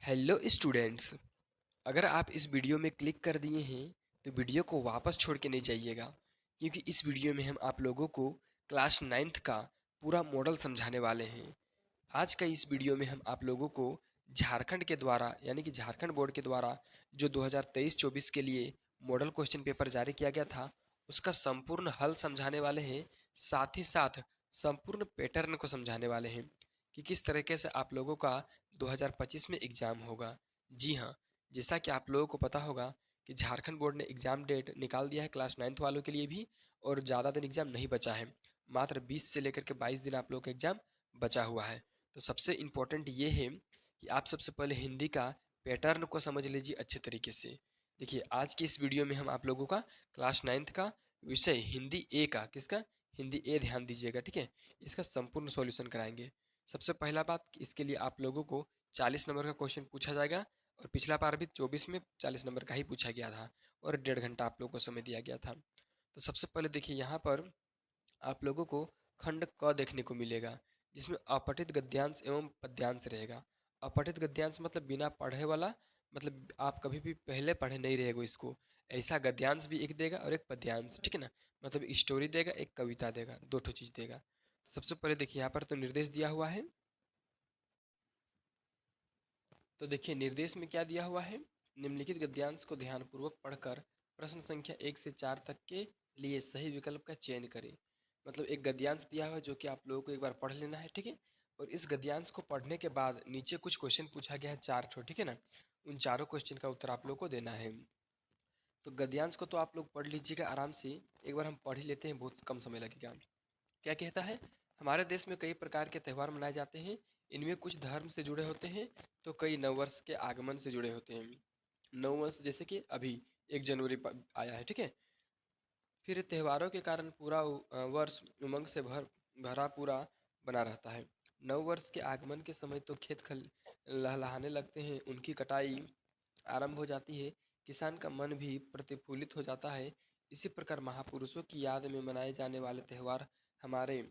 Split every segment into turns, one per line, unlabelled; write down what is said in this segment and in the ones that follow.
Hello students. अगर आप इस वीडियो में क्लिक कर दिए हैं तो वीडियो को वापस छोड़ के नहीं जाइएगा, क्योंकि इस वीडियो में हम आप लोगों को क्लास नाइन्थ का पूरा मॉडल समझाने वाले हैं। आज का इस वीडियो में हम आप लोगों को झारखंड के द्वारा यानी कि झारखंड बोर्ड के द्वारा जो 2023-24 के लिए मॉडल क्वेश्चन पेपर जारी किया गया था उसका संपूर्ण हल समझाने वाले हैं। साथ ही साथ संपूर्ण पैटर्न को समझाने वाले हैं कि किस तरीके से आप लोगों का 2025 में एग्ज़ाम होगा। जी हाँ, जैसा कि आप लोगों को पता होगा कि झारखंड बोर्ड ने एग्ज़ाम डेट निकाल दिया है क्लास नाइन्थ वालों के लिए भी, और ज़्यादा दिन एग्ज़ाम नहीं बचा है। मात्र 20 से लेकर के 22 दिन आप लोगों का एग्ज़ाम बचा हुआ है। तो सबसे इम्पोर्टेंट ये है कि आप सबसे पहले हिंदी का पैटर्न को समझ लीजिए अच्छे तरीके से। देखिए, आज की इस वीडियो में हम आप लोगों का क्लास नाइन्थ का विषय हिंदी ए का, किसका, हिंदी ए, ध्यान दीजिएगा, ठीक है। इसका संपूर्ण सॉल्यूशन कराएंगे। सबसे पहला बात कि इसके लिए आप लोगों को 40 नंबर का क्वेश्चन पूछा जाएगा, और पिछला बार भी 24 में 40 नंबर का ही पूछा गया था, और 1.5 घंटा आप लोगों को समय दिया गया था। तो सबसे पहले देखिए, यहाँ पर आप लोगों को खंड क देखने को मिलेगा, जिसमें अपठित गद्यांश एवं पद्यांश रहेगा। अपठित गद्यांश मतलब बिना पढ़े वाला, मतलब आप कभी भी पहले पढ़े नहीं रहेगा इसको। ऐसा गद्यांश भी एक देगा और एक पद्यांश, ठीक है ना। मतलब स्टोरी देगा, एक कविता देगा, दो ठो चीज़ देगा। सबसे पहले देखिए, यहाँ पर तो निर्देश दिया हुआ है। तो देखिए, निर्देश में क्या दिया हुआ है। निम्नलिखित गद्यांश को ध्यानपूर्वक पढ़कर प्रश्न संख्या 1 से 4 तक के लिए सही विकल्प का चयन करें। मतलब एक गद्यांश दिया हुआ है जो कि आप लोगों को एक बार पढ़ लेना है, ठीक है। और इस गद्यांश को पढ़ने के बाद नीचे कुछ क्वेश्चन पूछा गया है, 4 ठो, ठीक है ना। उन चारों क्वेश्चन का उत्तर आप लोग को देना है। तो गद्यांश को तो आप लोग पढ़ लीजिएगा आराम से। एक बार हम पढ़ ही लेते हैं, बहुत कम समय लगेगा। क्या कहता है। हमारे देश में कई प्रकार के त्यौहार मनाए जाते हैं। इनमें कुछ धर्म से जुड़े होते हैं तो कई नववर्ष के आगमन से जुड़े होते हैं। नववर्ष जैसे कि अभी 1 जनवरी आया है, ठीक है। फिर त्योहारों के कारण पूरा वर्ष उमंग से भरा पूरा बना रहता है। नववर्ष के आगमन के समय तो खेत खल लहलहाने लगते हैं, उनकी कटाई आरंभ हो जाती है। किसान का मन भी प्रतिफुल्लित हो जाता है। इसी प्रकार महापुरुषों की याद में मनाए जाने वाले त्यौहार हमारे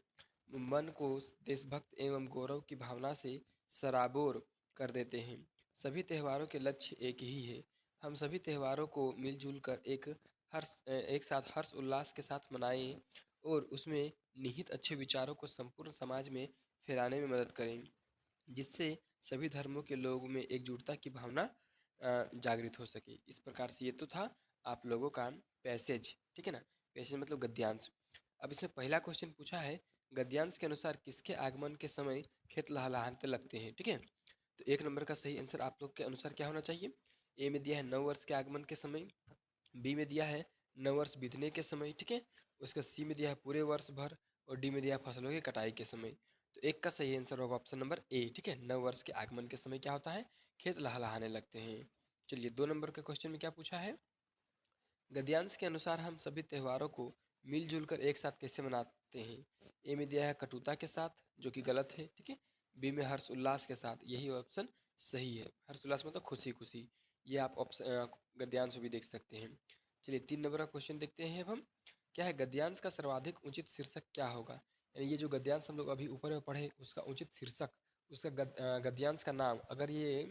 मन को देशभक्त एवं गौरव की भावना से सराबोर कर देते हैं। सभी त्योहारों के लक्ष्य एक ही है। हम सभी त्योहारों को मिलजुल कर एक साथ हर्ष उल्लास के साथ मनाएं और उसमें निहित अच्छे विचारों को संपूर्ण समाज में फैलाने में मदद करें, जिससे सभी धर्मों के लोगों में एकजुटता की भावना जागृत हो सके। इस प्रकार से ये तो था आप लोगों का पैसेज, ठीक है ना। पैसेज मतलब गद्यांश। अब इसमें पहला क्वेश्चन पूछा है, गद्यांश के अनुसार किसके आगमन के समय खेत लहलहाने लगते हैं, ठीक है। तो 1 नंबर का सही आंसर आप लोग के अनुसार क्या होना चाहिए। ए में दिया है नववर्ष के आगमन के समय, बी में दिया है नववर्ष बीतने के समय, ठीक है। उसका सी में दिया है पूरे वर्ष भर, और डी में दिया है फसलों की कटाई के समय। तो एक का सही आंसर होगा ऑप्शन नंबर ए, ठीक है। नववर्ष के आगमन के समय क्या होता है, खेत लहलहाने लगते हैं। चलिए, 2 नंबर के क्वेश्चन में क्या पूछा है। गद्यांश के अनुसार हम सभी त्योहारों को मिलजुल कर एक साथ कैसे मनाते हैं। ए में दिया है कटुता के साथ, जो कि गलत है, ठीक है। बी में हर्ष उल्लास के साथ, यही ऑप्शन सही है। हर्ष उल्लास मतलब खुशी खुशी। ये आप ऑप्शन गद्यांश में भी देख सकते हैं। चलिए, 3 नंबर का क्वेश्चन देखते हैं अब हम। क्या है, गद्यांश का सर्वाधिक उचित शीर्षक क्या होगा। यानी ये जो गद्यांश हम लोग अभी ऊपर में पढ़े उसका उचित शीर्षक, उसका गद्यांश का नाम, अगर ये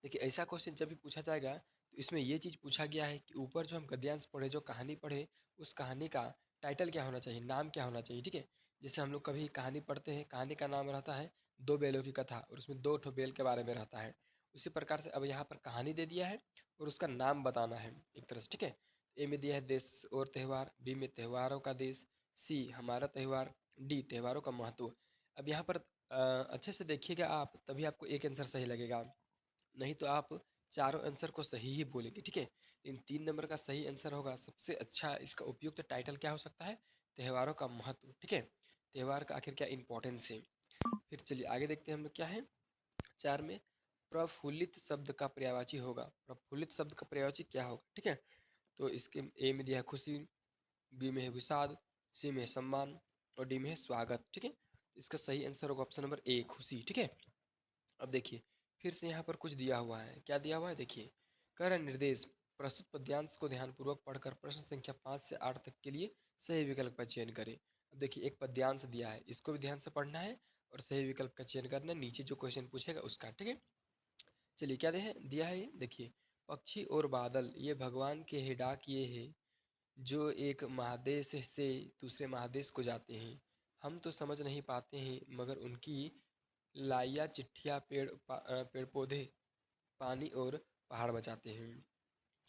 देखिए ऐसा क्वेश्चन जब भी पूछा जाएगा तो इसमें ये चीज़ पूछा गया है कि ऊपर जो हम गद्यांश पढ़े, जो कहानी पढ़े, उस कहानी का टाइटल क्या होना चाहिए, नाम क्या होना चाहिए, ठीक है। जैसे हम लोग कभी कहानी पढ़ते हैं, कहानी का नाम रहता है दो बैलों की कथा, और उसमें दो ठो बैल के बारे में रहता है। उसी प्रकार से अब यहाँ पर कहानी दे दिया है और उसका नाम बताना है एक तरह से, ठीक है। ए में दिया है देश और त्यौहार, बी में त्योहारों का देश, सी हमारा त्यौहार, डी त्योहारों का महत्व। अब यहाँ पर अच्छे से देखिएगा आप, तभी आपको एक आंसर सही लगेगा, नहीं तो आप चारों आंसर को सही ही बोलेंगे, ठीक है। इन 3 नंबर का सही आंसर होगा सबसे अच्छा। इसका उपयुक्त टाइटल क्या हो सकता है, त्योहारों का महत्व, ठीक है। त्यौहार का आखिर क्या इंपॉर्टेंस है। फिर चलिए आगे देखते हैं हम लोग क्या है। 4 में प्रफुल्लित शब्द का पर्यायवाची होगा। प्रफुल्लित शब्द का पर्यायवाची क्या होगा, ठीक है। तो इसके ए में दिया है खुशी, बी में है विषाद, सी में है सम्मान, और डी में है स्वागत, ठीक है। इसका सही आंसर होगा ऑप्शन नंबर ए, खुशी, ठीक है। अब देखिए, फिर से यहाँ पर कुछ दिया हुआ है। क्या दिया हुआ है, देखिए। कह रहा है निर्देश, प्रस्तुत पद्यांश को ध्यानपूर्वक पढ़कर प्रश्न संख्या 5 से 8 तक के लिए सही विकल्प का चयन करें। अब देखिए, एक पद्यांश दिया है, इसको भी ध्यान से पढ़ना है और सही विकल्प का चयन करना है, नीचे जो क्वेश्चन पूछेगा उसका, ठीक है। चलिए क्या दिया है ये देखिए, पक्षी और बादल ये भगवान के ही डाक ये है जो एक महादेश से दूसरे महादेश को जाते हैं। हम तो समझ नहीं पाते हैं मगर उनकी लाइया चिट्ठियाँ पेड़ पौधे पानी और पहाड़ बचाते हैं।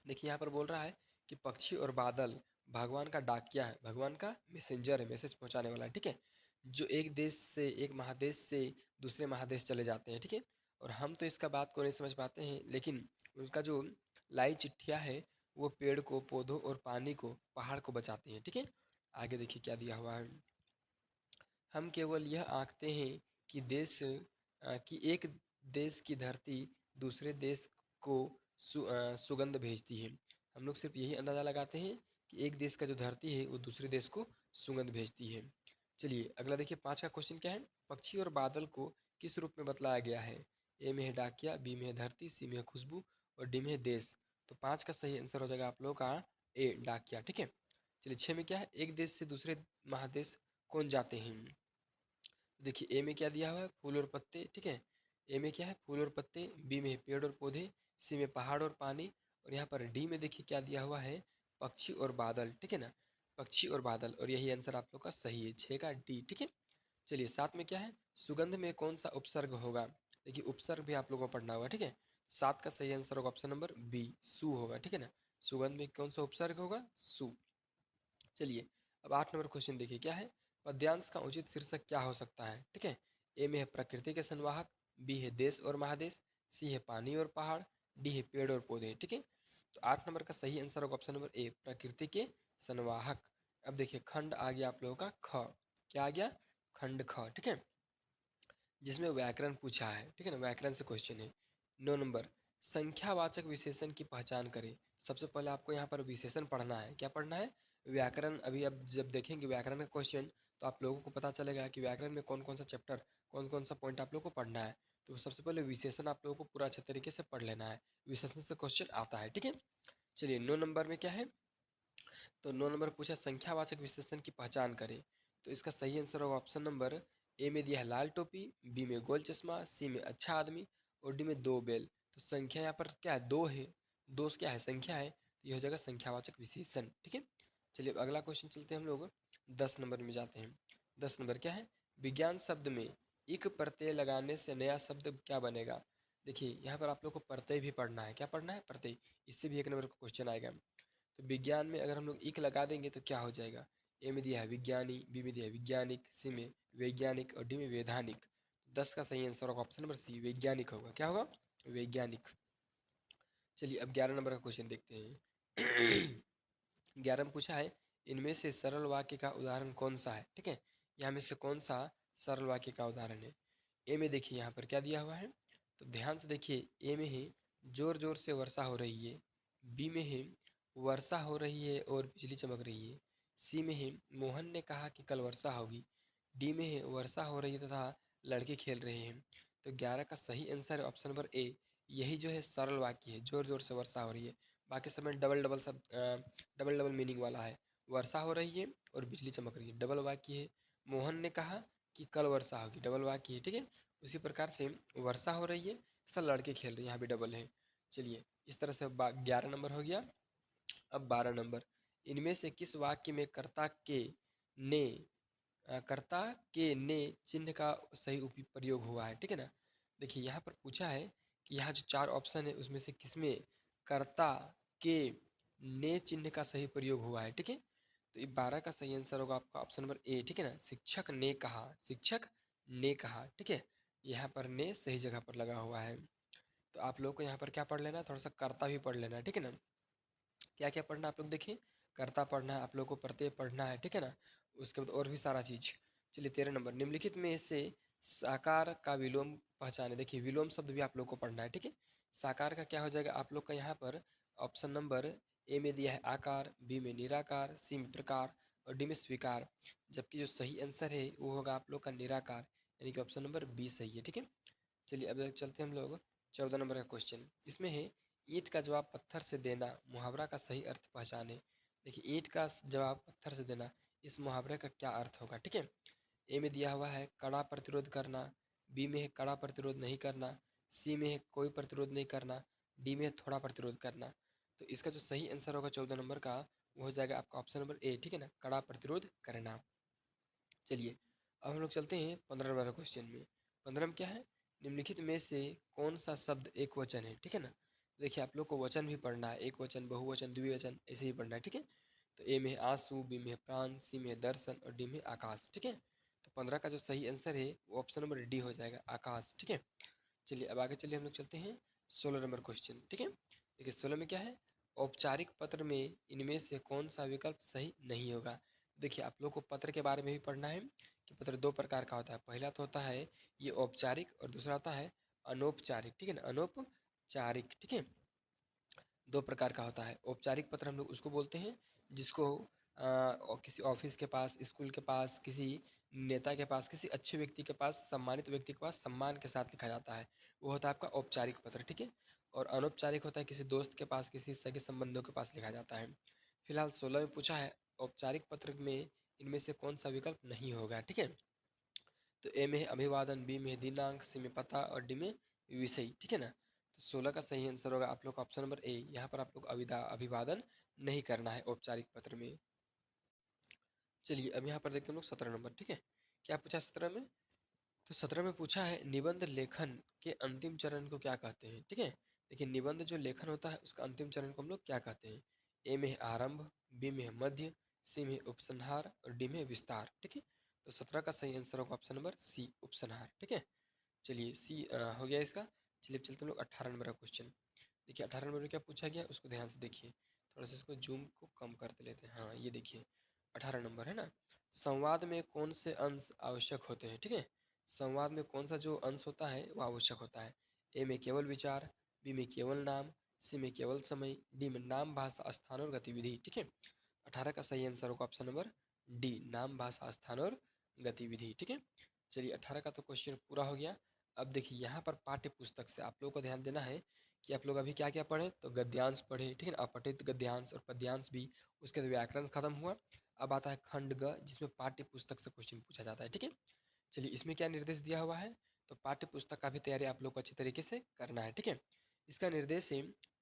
देखिए यहाँ पर बोल रहा है कि पक्षी और बादल भगवान का डाकिया है, भगवान का मैसेंजर है, मैसेज पहुँचाने वाला है, ठीक है, जो एक देश से एक महादेश से दूसरे महादेश चले जाते हैं, ठीक है। और हम तो इसका बात को नहीं समझ पाते हैं, लेकिन उनका जो लाई चिट्ठिया है वो पेड़ को, पौधों और पानी को, पहाड़ को बचाती हैं, ठीक है। आगे देखिए क्या दिया हुआ है, हम केवल यह आंकते हैं कि कि एक देश की धरती दूसरे देश को सुगंध भेजती है। हम लोग सिर्फ यही अंदाज़ा लगाते हैं कि एक देश का जो धरती है वो दूसरे देश को सुगंध भेजती है। चलिए अगला देखिए, 5 का क्वेश्चन क्या है, पक्षी और बादल को किस रूप में बतलाया गया है। ए में है डाकिया, बी में है धरती, सी में है खुशबू और डी में है देश। तो 5 का सही आंसर हो जाएगा आप लोगों का ए डाकिया, ठीक है। चलिए 6 में क्या है, एक देश से दूसरे महादेश कौन जाते हैं। देखिए ए में क्या दिया हुआ है, फूल और पत्ते, ठीक है। ए में क्या है, फूल और पत्ते, बी में है पेड़ और पौधे, सी में पहाड़ और पानी और यहाँ पर डी में देखिए क्या दिया हुआ है, पक्षी और बादल, ठीक है ना, पक्षी और बादल। और यही आंसर आप लोग का सही है, 6 का डी, ठीक है। चलिए 7 में क्या है, सुगंध में कौन सा उपसर्ग होगा। देखिए उपसर्ग भी आप लोगों को पढ़ना होगा, ठीक है। 7 का सही आंसर होगा ऑप्शन नंबर बी, सु होगा, ठीक है ना। सुगंध में कौन सा उपसर्ग होगा, सु। चलिए अब 8 नंबर क्वेश्चन देखिए क्या है, पद्यांश का उचित शीर्षक क्या हो सकता है, ठीक है। ए में है प्रकृति के संवाहक, बी है देश और महादेश, सी है पानी और पहाड़, डी है पेड़ और पौधे, ठीक है। तो 8 नंबर का सही आंसर होगा ऑप्शन नंबर ए, प्रकृति के संवाहक। अब देखिए खंड आ गया आप लोगों का ख, क्या आ गया, खंड ख, ठीक है, जिसमें व्याकरण पूछा है, ठीक है ना, व्याकरण से क्वेश्चन है। 9 नंबर, संख्यावाचक विशेषण की पहचान करें। सबसे पहले आपको यहाँ पर विशेषण पढ़ना है, क्या पढ़ना है, व्याकरण। अभी अब जब देखेंगे व्याकरण का क्वेश्चन तो आप लोगों को पता चलेगा कि व्याकरण में कौन कौन सा चैप्टर, कौन कौन सा पॉइंट आप लोगों को पढ़ना है। तो सबसे पहले विशेषण आप लोगों को पूरा अच्छे तरीके से पढ़ लेना है, विशेषण से क्वेश्चन आता है, ठीक है। चलिए 9 नंबर में क्या है, तो 9 नंबर पूछा संख्यावाचक विशेषण की पहचान करें। तो इसका सही आंसर होगा ऑप्शन नंबर ए में दिया है लाल टोपी, बी में गोल चश्मा, सी में अच्छा आदमी और डी में दो बैल। तो संख्या यहाँ पर क्या है, दो है, दो क्या है, संख्या है, तो ये हो जाएगा संख्यावाचक विशेषण, ठीक है। चलिए अब अगला क्वेश्चन चलते हैं हम लोग, 10 नंबर में जाते हैं। 10 नंबर क्या है, विज्ञान शब्द में इक प्रत्यय लगाने से नया शब्द क्या बनेगा। देखिए यहाँ पर आप लोग को प्रत्यय भी पढ़ना है, क्या पढ़ना है, प्रत्यय। इससे भी एक नंबर का क्वेश्चन आएगा। तो विज्ञान में अगर हम लोग इक लगा देंगे तो क्या हो जाएगा, ए में दिया है विज्ञानी, बी में दिया है वैज्ञानिक, सी में वैज्ञानिक और डी में वैधानिक। 10 का सही आंसर होगा ऑप्शन नंबर सी, वैज्ञानिक होगा, क्या होगा, वैज्ञानिक। चलिए अब 11 नंबर का क्वेश्चन देखते हैं। 11 में पूछा है, इनमें से सरल वाक्य का उदाहरण कौन सा है, ठीक है। यहाँ में से कौन सा सरल वाक्य का उदाहरण है। ए में देखिए यहाँ पर क्या दिया हुआ है, तो ध्यान से देखिए, ए में है जोर जोर से वर्षा हो रही है, बी में है वर्षा हो रही है और बिजली चमक रही है, सी में है मोहन ने कहा कि कल वर्षा होगी, डी में है वर्षा हो रही है तथा लड़के खेल रहे हैं। तो 11 का सही आंसर है ऑप्शन नंबर ए, यही जो है सरल वाक्य है, जोर जोर से वर्षा हो रही है। बाकी सब में डबल डबल सब डबल डबल मीनिंग वाला है, वर्षा हो रही है और बिजली चमक रही है, डबल वाक्य है। मोहन ने कहा कि कल वर्षा होगी, डबल वाक्य है, ठीक है। उसी प्रकार से वर्षा हो रही है तथा लड़के खेल रहे हैं, यहाँ भी डबल है। चलिए इस तरह से 11 नंबर हो गया। अब 12 नंबर, इनमें से किस वाक्य में ने कर्ता के ने चिन्ह का सही प्रयोग हुआ है, ठीक है ना। देखिए यहाँ पर पूछा है कि यहाँ जो 4 ऑप्शन है उसमें से किसमें कर्ता के ने चिन्ह का सही प्रयोग हुआ है, ठीक है। तो ये 12 का सही आंसर होगा आपका ऑप्शन नंबर ए, ठीक है ना, शिक्षक ने कहा, शिक्षक ने कहा, ठीक है। यहाँ पर ने सही जगह पर लगा हुआ है। तो आप लोग को यहाँ पर क्या पढ़ लेना है, थोड़ा सा कर्ता भी पढ़ लेना है, ठीक है ना। क्या क्या पढ़ना है आप लोग देखिए, कर्ता पढ़ना है आप लोग को, प्रत्यय पढ़ना है, ठीक है ना। उसके बाद और भी सारा चीज। चलिए 13 नंबर, निम्नलिखित में से साकार का विलोम पहचाने। देखिए विलोम शब्द भी आप लोग को पढ़ना है, ठीक है। साकार का क्या हो जाएगा आप लोग का यहाँ पर ऑप्शन नंबर ए में दिया है आकार, बी में निराकार, सी में प्रकार और डी में स्वीकार। जबकि जो सही आंसर है वो होगा आप लोग का निराकार, यानी कि ऑप्शन नंबर बी सही है, ठीक है। चलिए अब चलते हैं हम लोग 14 नंबर का क्वेश्चन। इसमें है ईंट का जवाब पत्थर से देना, मुहावरा का सही अर्थ पहचाने। देखिए ईंट का जवाब पत्थर से देना, इस मुहावरे का क्या अर्थ होगा, ठीक है। ए में दिया हुआ है कड़ा प्रतिरोध करना, बी में है कड़ा प्रतिरोध नहीं करना, सी में है कोई प्रतिरोध नहीं करना, डी में है थोड़ा प्रतिरोध करना। तो इसका जो सही आंसर होगा 14 नंबर का वो हो जाएगा आपका ऑप्शन नंबर ए, ठीक है ना, कड़ा प्रतिरोध करना। चलिए अब हम लोग चलते हैं 15 नंबर क्वेश्चन में। 15 में क्या है, निम्नलिखित में से कौन सा शब्द एक वचन है, ठीक है ना। देखिए आप लोग को वचन भी पढ़ना है, एक वचन, बहुवचन, द्विवचन, ऐसे ही पढ़ना है, ठीक है। तो ए में है आंसू, बी में है प्राण, सी में है दर्शन और डी में है आकाश, ठीक है। तो 15 का जो सही आंसर है वो ऑप्शन नंबर डी हो जाएगा, आकाश, ठीक है। चलिए अब आगे चलिए हम लोग चलते हैं 16 नंबर क्वेश्चन, ठीक है। देखिए 16 में क्या है, औपचारिक पत्र में इनमें से कौन सा विकल्प सही नहीं होगा। देखिए आप लोग को पत्र के बारे में भी पढ़ना है कि पत्र दो प्रकार का होता है। पहला तो होता है ये औपचारिक और दूसरा होता है अनौपचारिक, ठीक है ना, अनौपचारिक, ठीक है। दो प्रकार का होता है। औपचारिक पत्र हम लोग उसको बोलते हैं जिसको किसी ऑफिस के पास, स्कूल के पास, किसी नेता के पास, किसी अच्छे व्यक्ति के पास, सम्मानित व्यक्ति के पास सम्मान के साथ लिखा जाता है, वो होता है आपका औपचारिक पत्र, ठीक है। और अनौपचारिक होता है किसी दोस्त के पास, किसी सगे संबंधों के पास लिखा जाता है। फिलहाल 16 में पूछा है औपचारिक पत्र में इनमें से कौन सा विकल्प नहीं होगा, ठीक है। तो ए में है अभिवादन, बी में है दिनांक, सी में पता और डी में विषय, ठीक है ना। तो 16 का सही आंसर होगा आप लोग का ऑप्शन नंबर ए। यहाँ पर आप लोग अभिवादन नहीं करना है औपचारिक पत्र में। चलिए अब यहाँ पर देखते हैं हम लोग 17 नंबर, ठीक है। क्या पूछा 17 में, तो 17 में पूछा है निबंध लेखन के अंतिम चरण को क्या कहते हैं, ठीक है। देखिए निबंध जो लेखन होता है उसका अंतिम चरण को हम लोग क्या कहते हैं। ए में है आरंभ, बी में है मध्य, सी में है उपसंहार और डी में है विस्तार, ठीक है। तो 17 का सही आंसर होगा ऑप्शन नंबर सी, उपसंहार, ठीक है। चलिए सी हो गया इसका। चलिए अब चलते हम लोग 18 नंबर का क्वेश्चन। देखिए 18 नंबर में क्या पूछा गया उसको ध्यान से देखिए, थोड़ा सा इसको जूम को कम करते लेते हैं। हाँ ये देखिए 18 नंबर है ना, संवाद में कौन से अंश आवश्यक होते हैं, ठीक है। संवाद में कौन सा जो अंश होता है वो आवश्यक होता है। ए में केवल विचार, बी में केवल नाम, सी में केवल समय, डी में नाम, भाषा, स्थान और गतिविधि, ठीक है। 18 का सही आंसर होगा ऑप्शन नंबर डी, नाम, भाषा, स्थान और गतिविधि, ठीक है। चलिए 18 का तो क्वेश्चन पूरा हो गया। अब देखिए यहाँ पर पाठ्य पुस्तक से आप लोगों को ध्यान देना है कि आप लोग अभी क्या क्या पढ़े, तो गद्यांश पढ़े, ठीक है ना, अपठित गद्यांश और पद्यांश भी, उसके बाद व्याकरण खत्म हुआ। अब आता है खंड ग जिसमें पाठ्य पुस्तक से क्वेश्चन पूछा जाता है, ठीक है। चलिए इसमें क्या निर्देश दिया हुआ है, तो पाठ्य पुस्तक का भी तैयारी आप लोग को अच्छी तरीके से करना है, ठीक है। इसका निर्देश है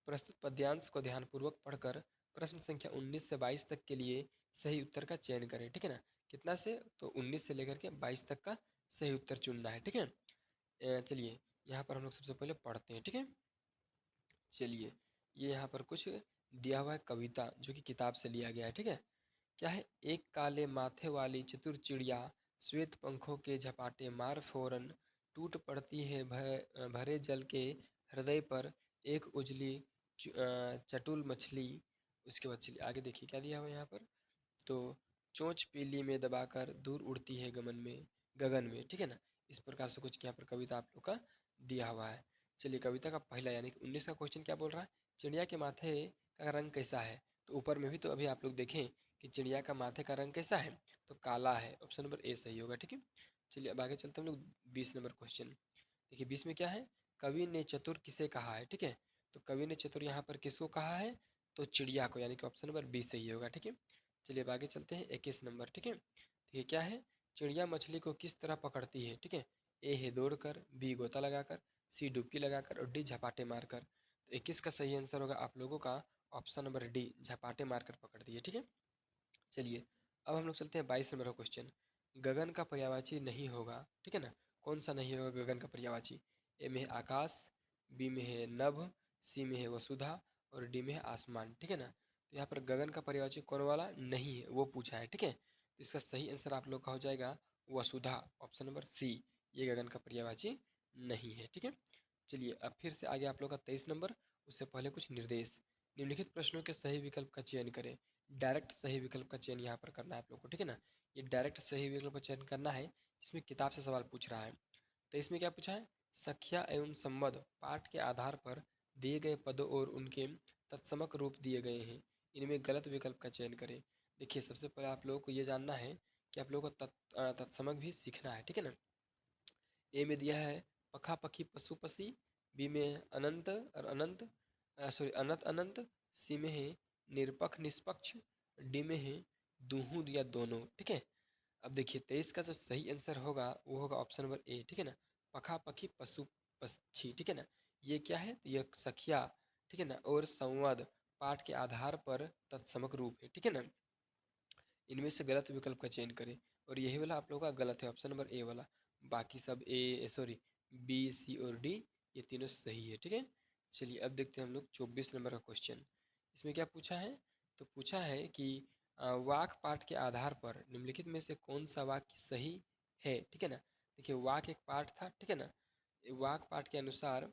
प्रस्तुत पद्यांश को ध्यानपूर्वक पढ़कर प्रश्न संख्या 19 से 22 तक के लिए सही उत्तर का चयन करें, ठीक है ना। कितना से, तो 19 से लेकर के 22 तक का सही उत्तर चुनना है, ठीक है। चलिए यहाँ पर हम लोग सबसे पहले पढ़ते हैं, ठीक है। चलिए ये यहाँ पर कुछ दिया हुआ है कविता जो कि किताब से लिया गया है, ठीक है। क्या है, एक काले माथे वाली चतुर चिड़िया श्वेत पंखों के झपाटे मार फौरन टूट पड़ती है भरे जल के हृदय पर एक उजली चटुल मछली। उसके बाद चलिए आगे देखिए क्या दिया हुआ है यहाँ पर, तो चोंच पीली में दबाकर दूर उड़ती है गगन में, ठीक है ना। इस प्रकार से कुछ यहाँ पर कविता आप लोग का दिया हुआ है। चलिए कविता का पहला यानी कि 19 का क्वेश्चन क्या बोल रहा है, चिड़िया के माथे का रंग कैसा है। तो ऊपर में भी तो अभी आप लोग देखें कि चिड़िया का माथे का रंग कैसा है, तो काला है, ऑप्शन नंबर ए सही होगा, ठीक है। चलिए अब आगे चलते हैं हम लोग 20 नंबर क्वेश्चन। देखिए 20 में क्या है, कवि ने चतुर किसे कहा है, ठीक है। तो कवि ने चतुर यहाँ पर किसको कहा है, तो चिड़िया को, यानी कि ऑप्शन नंबर बी सही होगा, ठीक है। चलिए अब आगे चलते हैं 21 नंबर, ठीक है। तो ये क्या है, चिड़िया मछली को किस तरह पकड़ती है, ठीक है। ए है दौड़कर, बी गोता लगाकर, सी डुबकी लगाकर और डी झपाटे मारकर। तो 21 का सही आंसर होगा आप लोगों का ऑप्शन नंबर डी, झपाटे मारकर पकड़ती है, ठीक है। चलिए अब हम लोग चलते हैं 22 नंबर का क्वेश्चन। गगन का पर्यायवाची नहीं होगा, ठीक है ना, कौन सा नहीं होगा गगन का पर्यायवाची। ए में है आकाश, बी में है नभ, सी में है वसुधा और डी में है आसमान, ठीक है ना। तो यहाँ पर गगन का पर्यायवाची कौन वाला नहीं है वो पूछा है, ठीक है। तो इसका सही आंसर आप लोग का हो जाएगा वसुधा, ऑप्शन नंबर सी, ये गगन का पर्यायवाची नहीं है, ठीक है। चलिए अब फिर से आगे आप लोग का 23 नंबर, उससे पहले कुछ निर्देश। निम्नलिखित प्रश्नों के सही विकल्प का चयन करें। डायरेक्ट सही विकल्प का चयन यहाँ पर करना है आप लोग को, ठीक है ना। ये डायरेक्ट सही विकल्प का चयन करना है जिसमें किताब से सवाल पूछ रहा है। तो इसमें क्या पूछा है, सख्या एवं संबद्ध पाठ के आधार पर दिए गए पदों और उनके तत्समक रूप दिए गए हैं, इनमें गलत विकल्प का चयन करें। देखिए सबसे पहले आप लोगों को ये जानना है कि आप लोगों को तत्समक भी सीखना है, ठीक है ना। ए में दिया है पखा पखी पशु पसी, बी में है अनंत और अनंत, सॉरी अनंत अनंत, सी में है निरपक्ष निष्पक्ष, डी में है दूहू या दोनों, ठीक है। अब देखिए 23 का जो सही आंसर होगा वो होगा ऑप्शन नंबर ए, ठीक है ना, पखा पखी पशु पक्षी, ठीक है ना। ये क्या है, तो यह सखिया, ठीक है ना, और संवाद पाठ के आधार पर तत्समक रूप है, ठीक है ना। इनमें से गलत विकल्प का चयन करें, और यही वाला आप लोगों का गलत है, ऑप्शन नंबर ए वाला। बाकी सब ए सॉरी बी सी और डी ये तीनों सही है, ठीक है। चलिए अब देखते हैं हम लोग 24 नंबर का क्वेश्चन। इसमें क्या पूछा है, तो पूछा है कि वाक पाठ के आधार पर निम्नलिखित में से कौन सा वाक्य सही है, ठीक है ना। देखिए वाक एक पाठ था, ठीक है ना। वाक पाठ के अनुसार,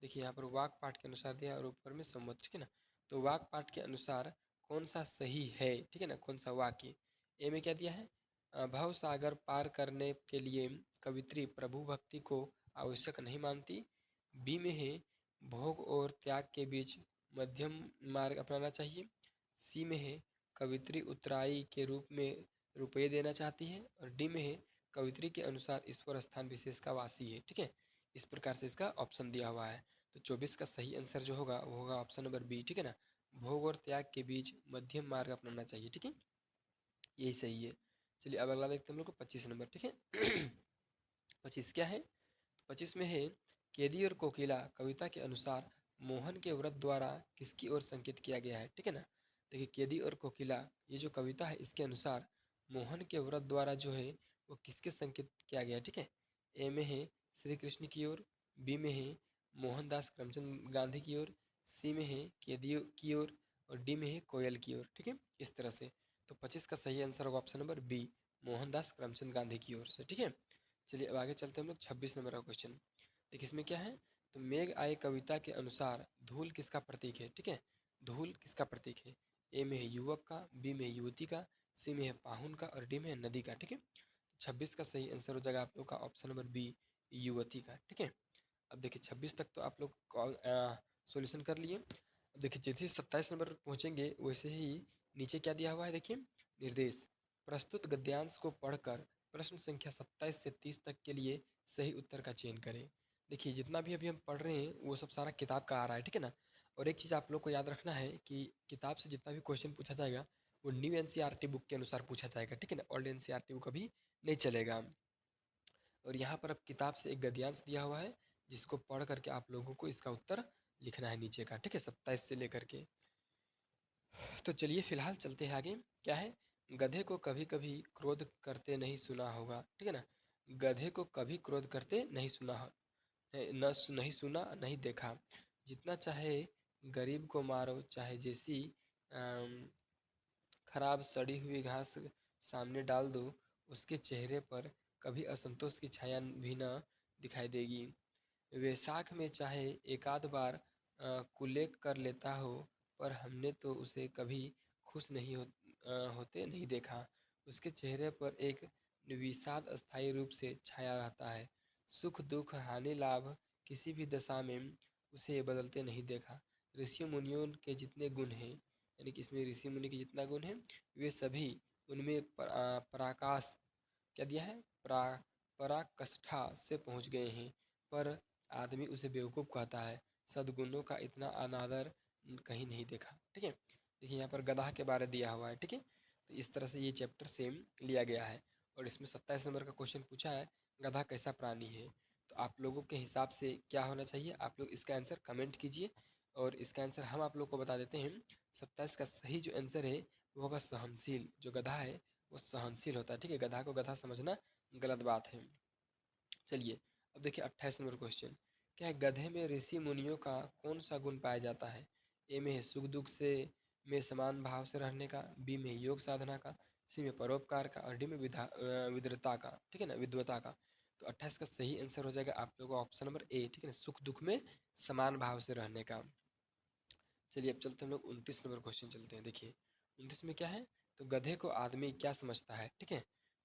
देखिए यहाँ पर वाक पाठ के अनुसार दिया और ऊपर में संवत, ठीक है ना। तो वाक पाठ के अनुसार कौन सा सही है, ठीक है ना, कौन सा वाक्य। ए में क्या दिया है, भव सागर पार करने के लिए कवित्री प्रभु भक्ति को आवश्यक नहीं मानती। बी में है भोग और त्याग के बीच मध्यम मार्ग अपनाना चाहिए। सी में है कवित्री उत्तराई के रूप में रुपये देना चाहती है। और डी में है कवित्री के अनुसार ईश्वर स्थान विशेष का वासी है, ठीक है। इस प्रकार से इसका ऑप्शन दिया हुआ है। तो 24 का सही आंसर जो होगा वो होगा ऑप्शन नंबर बी, ठीक है ना। भोग और त्याग के बीच मध्यम मार्ग अपनाना चाहिए, ठीक है, यही सही है। चलिए अब अगला देखते हैं हम लोग को 25 नंबर, ठीक है। 25 क्या है, तो 25 में है केदी और कोकिला कविता के अनुसार मोहन के व्रत द्वारा किसकी ओर संकेत किया गया है, ठीक है ना। देखिए केदी और कोकिला ये जो कविता है इसके अनुसार मोहन के व्रत द्वारा जो है वो किसके संकेत किया गया है, ठीक है। ए में है श्री कृष्ण की ओर, बी में है मोहनदास करमचंद गांधी की ओर, सी में है केदी की ओर, और डी में है कोयल की ओर, ठीक है, इस तरह से। तो 25 का सही आंसर होगा option number B, Mohandas Karamchand Gandhi की ओर से, ठीक है। चलिए अब आगे चलते हैं हम लोग 26 नंबर का क्वेश्चन। देखिए इसमें क्या है, तो मेघ आए कविता के अनुसार धूल किसका प्रतीक है, ठीक है। धूल किसका प्रतीक है, ए में है युवक का, बी में है युवती का, सी में है पाहुन का, और डी में है नदी का, ठीक है। 26 का सही आंसर हो जाएगा आप लोग का ऑप्शन नंबर बी, युवती का, ठीक है। अब देखिए 26 तक तो आप लोग कॉल सॉल्यूशन कर लिए। अब देखिए जैसे 27 नंबर पर पहुँचेंगे वैसे ही नीचे क्या दिया हुआ है, देखिए निर्देश। प्रस्तुत गद्यांश को पढ़कर प्रश्न संख्या 27 से 30 तक के लिए सही उत्तर का चयन करें। देखिए जितना भी अभी हम पढ़ रहे हैं वो सब सारा किताब का आ रहा है, ठीक है ना। और एक चीज़ आप लोग को याद रखना है कि किताब से जितना भी क्वेश्चन पूछा जाएगा वो न्यू एनसीईआरटी बुक के अनुसार पूछा जाएगा, ठीक है ना। ओल्ड एनसीईआरटी बुक अभी नहीं चलेगा। और यहाँ पर अब किताब से एक गद्यांश दिया हुआ है जिसको पढ़ करके आप लोगों को इसका उत्तर लिखना है नीचे का, ठीक है, 27 से लेकर के। तो चलिए फिलहाल चलते हैं आगे। क्या है, गधे को कभी कभी क्रोध करते नहीं सुना होगा, ठीक है ना। गधे को कभी क्रोध करते नहीं सुना नहीं सुना नहीं देखा। जितना चाहे गरीब को मारो, चाहे जैसी अम, खराब सड़ी हुई घास सामने डाल दो, उसके चेहरे पर कभी असंतोष की छाया भी न दिखाई देगी। वैशाख में चाहे एकाध बार कुल्लेख कर लेता हो, पर हमने तो उसे कभी खुश नहीं होते नहीं देखा। उसके चेहरे पर एक विषाद अस्थायी रूप से छाया रहता है। सुख दुख हानि लाभ किसी भी दशा में उसे बदलते नहीं देखा। ऋषि मुनियों के जितने गुण हैं, यानी कि इसमें ऋषि मुनि के जितना गुण है वे सभी उनमें पराकाश क्या दिया है, पराकाष्ठा से पहुंच गए हैं। पर आदमी उसे बेवकूफ़ कहता है। सद्गुणों का इतना अनादर कहीं नहीं देखा, ठीक है। देखिए यहाँ पर गधा के बारे दिया हुआ है, ठीक है। तो इस तरह से ये चैप्टर सेम लिया गया है। और इसमें 27 नंबर का क्वेश्चन पूछा है गधा कैसा प्राणी है। तो आप लोगों के हिसाब से क्या होना चाहिए, आप लोग इसका आंसर कमेंट कीजिए और इसका आंसर हम आप लोग को बता देते हैं। 27 का सही जो आंसर है वो होगा सहनशील। जो गधा है वो सहनशील होता है, ठीक है। गधा को गधा समझना गलत बात है। चलिए अब देखिए 28 नंबर क्वेश्चन। क्या है, गधे में ऋषि मुनियों का कौन सा गुण पाया जाता है। ए में है सुख दुख से में समान भाव से रहने का, बी में योग साधना का, सी में परोपकार का, और डी में विद्वता का, ठीक है ना, विद्वता का। तो 28 का सही आंसर हो जाएगा आप लोगों का ऑप्शन नंबर ए, ठीक है ना, सुख दुख में समान भाव से रहने का। चलिए अब चलते हम लोग 29 नंबर क्वेश्चन चलते हैं। देखिए 29 में क्या है, तो गधे को आदमी क्या समझता है, ठीक है।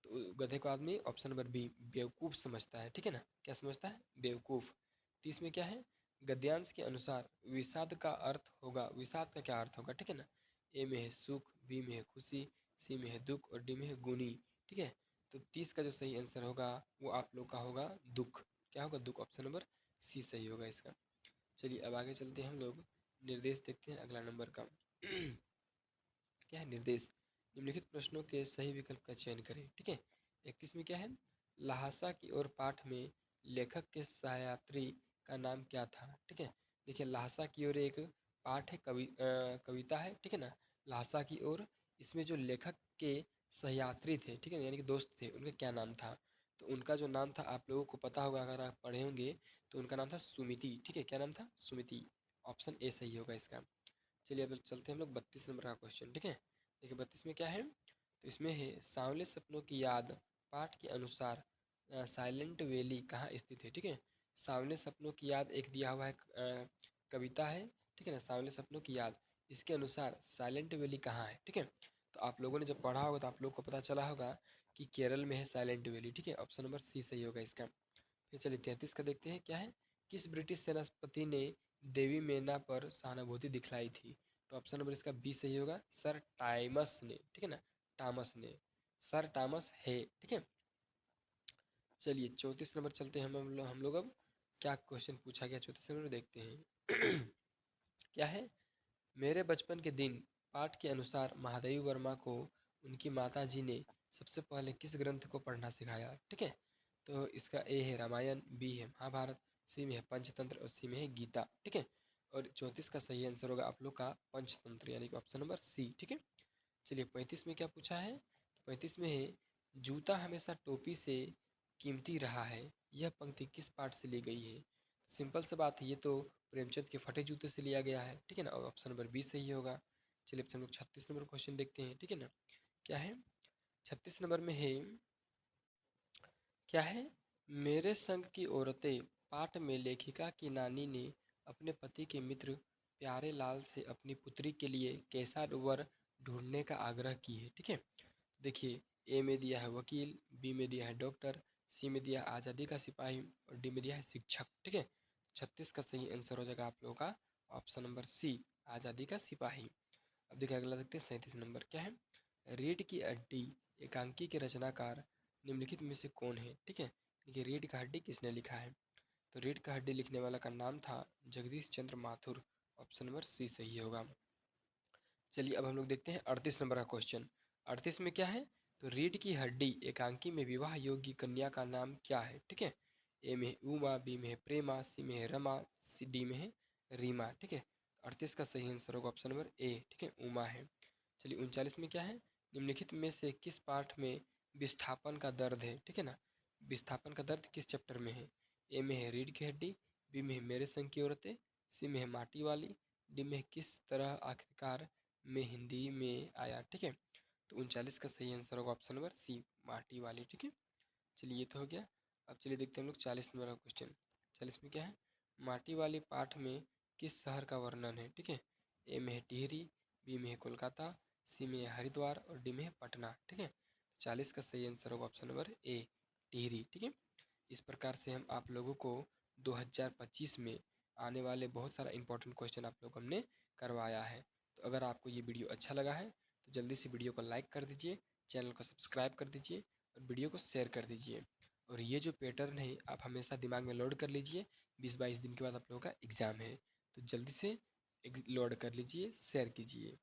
तो गधे को आदमी ऑप्शन नंबर बी बेवकूफ़ समझता है, ठीक है ना, क्या समझता है, बेवकूफ़। 30 में क्या है, गद्यांश के अनुसार विषाद का अर्थ होगा, विषाद का क्या अर्थ होगा, ठीक है ना। ए में है सुख, बी में है खुशी, सी में है दुख, और डी में है गुनी, ठीक है। तो 30 का जो सही आंसर होगा वो आप लोग का होगा दुख। क्या होगा, दुख, ऑप्शन नंबर सी सही होगा इसका। चलिए अब आगे चलते हैं हम लोग, निर्देश देखते हैं अगला नंबर का। क्या है, निर्देश। निम्नलिखित प्रश्नों के सही विकल्प का चयन करें, ठीक है। 31 में क्या है, लहासा की ओर पाठ में लेखक के सहायात्री का नाम क्या था? ठीक है, देखिए ल्हासा की ओर एक पाठ है, कविता है, ठीक है ना, ल्हासा की ओर। इसमें जो लेखक के सहयात्री थे, ठीक है ना, यानी कि दोस्त थे, उनका क्या नाम था? तो उनका जो नाम था आप लोगों को पता होगा, अगर आप पढ़े होंगे तो उनका नाम था सुमिति। ठीक है, क्या नाम था? सुमिति। ऑप्शन ए सही होगा इसका। चलिए अब चलते हैं हम लोग 32 नंबर का क्वेश्चन। ठीक है, देखिए 32 में क्या है, तो इसमें है सांवले सपनों की याद पाठ के अनुसार साइलेंट वैली कहाँ स्थित है? ठीक है, सांवले सपनों की याद एक दिया हुआ है, कविता है, ठीक है ना, सांवले सपनों की याद। इसके अनुसार साइलेंट वैली कहाँ है? ठीक है, तो आप लोगों ने जब पढ़ा होगा तो आप लोगों को पता चला होगा कि केरल में है साइलेंट वैली। ठीक है, ऑप्शन नंबर सी सही होगा इसका। फिर चलिए 33 का देखते हैं क्या है। किस ब्रिटिश सेनापति ने देवी मेना पर सहानुभूति दिखलाई थी? तो ऑप्शन नंबर इसका बी सही होगा, सर टाइमस ने। ठीक है ना, टामस ने, सर टामस है। ठीक है, चलिए 34 नंबर चलते हैं हम लोग अब क्या क्वेश्चन पूछा गया 34 नंबर देखते हैं। क्या है, मेरे बचपन के दिन पाठ के अनुसार महादेवी वर्मा को उनकी माता जी ने सबसे पहले किस ग्रंथ को पढ़ना सिखाया? ठीक है, तो इसका ए है रामायण, बी है महाभारत, सी में है पंचतंत्र और सी में है गीता। ठीक है, और 34 का सही आंसर होगा आप लोग का पंचतंत्र, यानी कि ऑप्शन नंबर सी। ठीक है, चलिए 35 में क्या पूछा है, 35 में है जूता हमेशा टोपी से कीमती रहा है, यह पंक्ति किस पाठ से ली गई है? सिंपल सा बात है, ये तो प्रेमचंद के फटे जूते से लिया गया है। ठीक है ना, और ऑप्शन नंबर बी सही होगा। चलिए अब हम लोग 36 नंबर क्वेश्चन देखते हैं। ठीक है ना, क्या है 36 नंबर में है, क्या है, मेरे संग की औरतें पाठ में लेखिका की नानी ने अपने पति के मित्र प्यारे लाल से अपनी पुत्री के लिए कैसा वर ढूंढने का आग्रह की है? ठीक है, देखिए ए में दिया है वकील, बी में दिया है डॉक्टर, सी में दिया है आज़ादी का सिपाही और डी में दिया है शिक्षक। ठीक है, 36 का सही आंसर हो जाएगा आप लोगों का ऑप्शन नंबर सी, आज़ादी का सिपाही। अब देखिए अगला देखते हैं 37 नंबर, क्या है, रीढ़ की हड्डी एकांकी के रचनाकार निम्नलिखित में से कौन है? ठीक है, देखिए रीढ़ का हड्डी किसने लिखा है? तो रीढ़ का हड्डी लिखने वाला का नाम था जगदीश चंद्र माथुर, ऑप्शन नंबर सी सही होगा। चलिए अब हम लोग देखते हैं 38 नंबर का क्वेश्चन। 38 में क्या है, तो रीढ़ की हड्डी एकांकी में विवाह योग्य कन्या का नाम क्या है? ठीक है, ए में है उमा, बी में है प्रेमा, सी में है रमा, सी डी में है रीमा। ठीक है, 38 का सही आंसर होगा ऑप्शन नंबर ए। ठीक है, उमा है। चलिए 39 में क्या है, निम्नलिखित में से किस पाठ में विस्थापन का दर्द है? ठीक है ना, विस्थापन का दर्द किस चैप्टर में है? ए में है रीढ़ की हड्डी, बी में है मेरे संग की औरतें, सी में है माटी वाली, डी में है किस तरह आखिरकार में हिंदी में आया? ठीक है, तो 39 का सही आंसर होगा ऑप्शन नंबर सी, माटी वाली। ठीक है, चलिए ये तो हो गया। अब चलिए देखते हैं हम लोग 40 नंबर का क्वेश्चन। 40 में क्या है, माटी वाली पाठ में किस शहर का वर्णन है? ठीक है, ए में है टिहरी, बी में है कोलकाता, सी में है हरिद्वार और डी में है पटना। ठीक है, 40 का सही आंसर होगा ऑप्शन नंबर ए, टिहरी। ठीक है, इस प्रकार से हम आप लोगों को 2025 में आने वाले बहुत सारा इंपॉर्टेंट क्वेश्चन आप लोग को हमने करवाया है। तो अगर आपको ये वीडियो अच्छा लगा है तो जल्दी से वीडियो को लाइक कर दीजिए, चैनल को सब्सक्राइब कर दीजिए और वीडियो को शेयर कर दीजिए। और ये जो पैटर्न है आप हमेशा दिमाग में लोड कर लीजिए, 20-22 दिन के बाद आप लोगों का एग्ज़ाम है, तो जल्दी से लोड कर लीजिए, शेयर कीजिए।